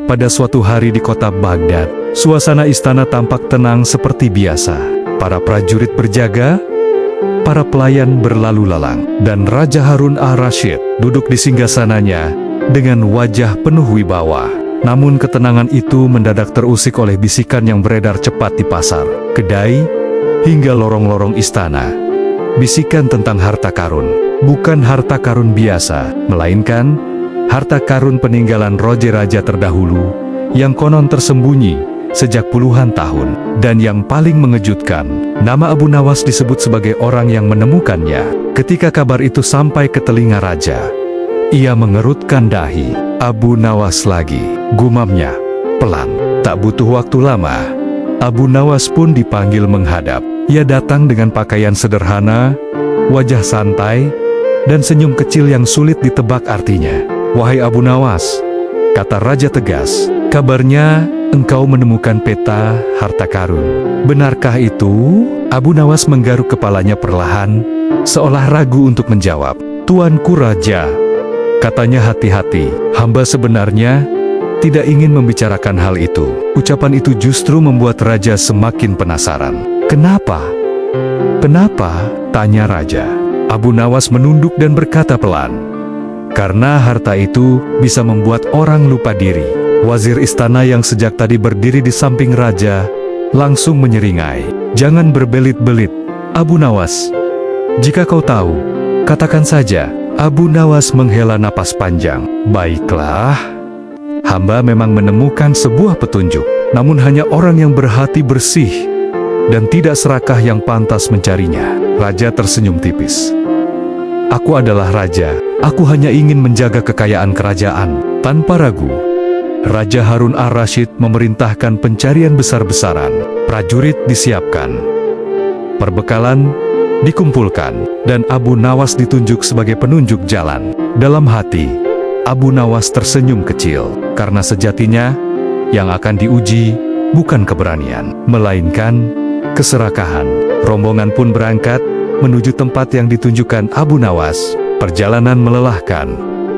Pada suatu hari di kota Baghdad, suasana istana tampak tenang seperti biasa. Para prajurit berjaga, para pelayan berlalu lalang, dan Raja Harun ar-Rasyid duduk di singgasananya dengan wajah penuh wibawa. Namun ketenangan itu mendadak terusik oleh bisikan yang beredar cepat di pasar, kedai, hingga lorong-lorong istana. Bisikan tentang harta karun, bukan harta karun biasa, melainkan harta karun peninggalan raja-raja terdahulu yang konon tersembunyi sejak puluhan tahun. Dan yang paling mengejutkan, nama Abu Nawas disebut sebagai orang yang menemukannya. Ketika kabar itu sampai ke telinga raja, ia mengerutkan dahi. Abu Nawas lagi, gumamnya pelan. Tak butuh waktu lama, Abu Nawas pun dipanggil menghadap. Ia datang dengan pakaian sederhana, wajah santai, dan senyum kecil yang sulit ditebak artinya. "Wahai Abu Nawas," kata raja tegas, "kabarnya engkau menemukan peta harta karun. Benarkah itu?" Abu Nawas menggaruk kepalanya perlahan, seolah ragu untuk menjawab. "Tuanku Raja," katanya hati-hati, "hamba sebenarnya tidak ingin membicarakan hal itu." Ucapan itu justru membuat raja semakin penasaran. "Kenapa? Kenapa?" tanya raja. Abu Nawas menunduk dan berkata pelan, "Karena harta itu bisa membuat orang lupa diri." Wazir istana yang sejak tadi berdiri di samping raja langsung menyeringai. "Jangan berbelit-belit, Abu Nawas. Jika kau tahu, katakan saja." Abu Nawas menghela napas panjang. "Baiklah, hamba memang menemukan sebuah petunjuk. Namun hanya orang yang berhati bersih dan tidak serakah yang pantas mencarinya." Raja tersenyum tipis. "Aku adalah raja. Aku hanya ingin menjaga kekayaan kerajaan." Tanpa ragu, Raja Harun ar-Rasyid memerintahkan pencarian besar-besaran. Prajurit disiapkan, perbekalan dikumpulkan, dan Abu Nawas ditunjuk sebagai penunjuk jalan. Dalam hati, Abu Nawas tersenyum kecil, karena sejatinya yang akan diuji bukan keberanian, melainkan keserakahan. Rombongan pun berangkat menuju tempat yang ditunjukkan Abu Nawas. Perjalanan melelahkan,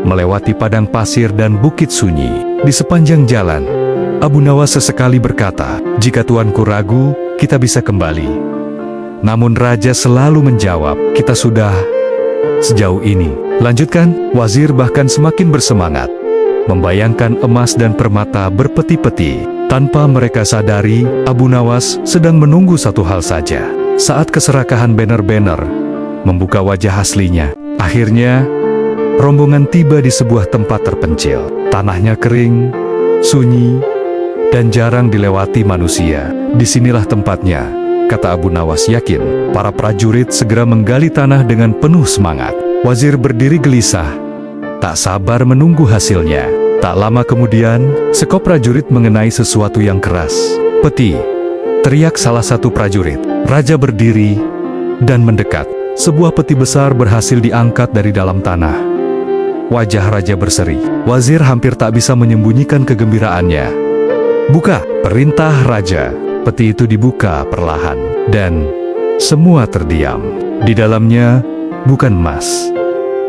melewati padang pasir dan bukit sunyi. Di sepanjang jalan, Abu Nawas sesekali berkata, "Jika tuanku ragu, kita bisa kembali." Namun raja selalu menjawab, "Kita sudah sejauh ini. Lanjutkan." Wazir bahkan semakin bersemangat, membayangkan emas dan permata berpeti-peti. Tanpa mereka sadari, Abu Nawas sedang menunggu satu hal saja. Saat keserakahan benar-benar membuka wajah aslinya. Akhirnya, rombongan tiba di sebuah tempat terpencil. Tanahnya kering, sunyi, dan jarang dilewati manusia. "Disinilah tempatnya," kata Abu Nawas yakin. Para prajurit segera menggali tanah dengan penuh semangat. Wazir berdiri gelisah, tak sabar menunggu hasilnya. Tak lama kemudian, sekop prajurit mengenai sesuatu yang keras. "Peti!" teriak salah satu prajurit. Raja berdiri dan mendekat. Sebuah peti besar berhasil diangkat dari dalam tanah. Wajah raja berseri. Wazir hampir tak bisa menyembunyikan kegembiraannya. "Buka!" perintah raja. Peti itu dibuka perlahan, dan semua terdiam. Di dalamnya bukan emas,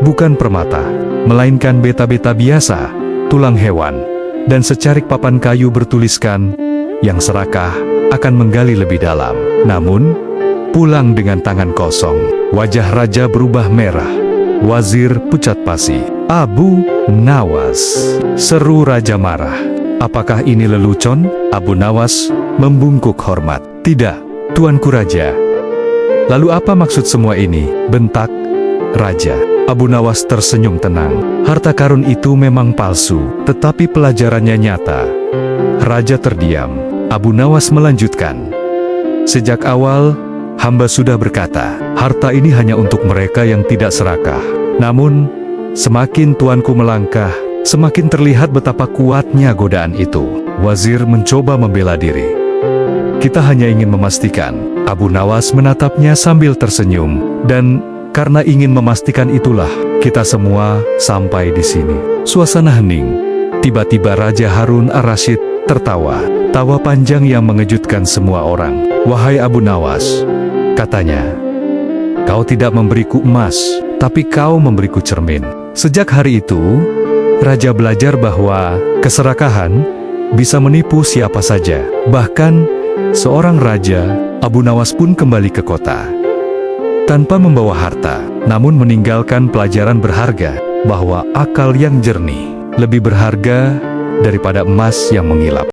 bukan permata, melainkan beta-beta biasa, tulang hewan, dan secarik papan kayu bertuliskan, "Yang serakah akan menggali lebih dalam, namun pulang dengan tangan kosong." Wajah raja berubah merah. Wazir pucat pasi. "Abu Nawas!" seru raja marah. "Apakah ini lelucon?" Abu Nawas membungkuk hormat. "Tidak, tuanku raja." "Lalu apa maksud semua ini?" bentak raja. Abu Nawas tersenyum tenang. "Harta karun itu memang palsu, tetapi pelajarannya nyata." Raja terdiam. Abu Nawas melanjutkan, "Sejak awal, hamba sudah berkata, harta ini hanya untuk mereka yang tidak serakah. Namun, semakin tuanku melangkah, semakin terlihat betapa kuatnya godaan itu." Wazir mencoba membela diri. "Kita hanya ingin memastikan." Abu Nawas menatapnya sambil tersenyum. "Dan karena ingin memastikan itulah, kita semua sampai di sini." Suasana hening. Tiba-tiba Raja Harun ar-Rasyid tertawa. Tawa panjang yang mengejutkan semua orang. "Wahai Abu Nawas," katanya, "kau tidak memberiku emas, tapi kau memberiku cermin. Sejak hari itu, raja belajar bahwa keserakahan bisa menipu siapa saja. Bahkan, seorang raja, Abu Nawas pun kembali ke kota tanpa membawa harta, namun meninggalkan pelajaran berharga bahwa akal yang jernih lebih berharga daripada emas yang mengilap.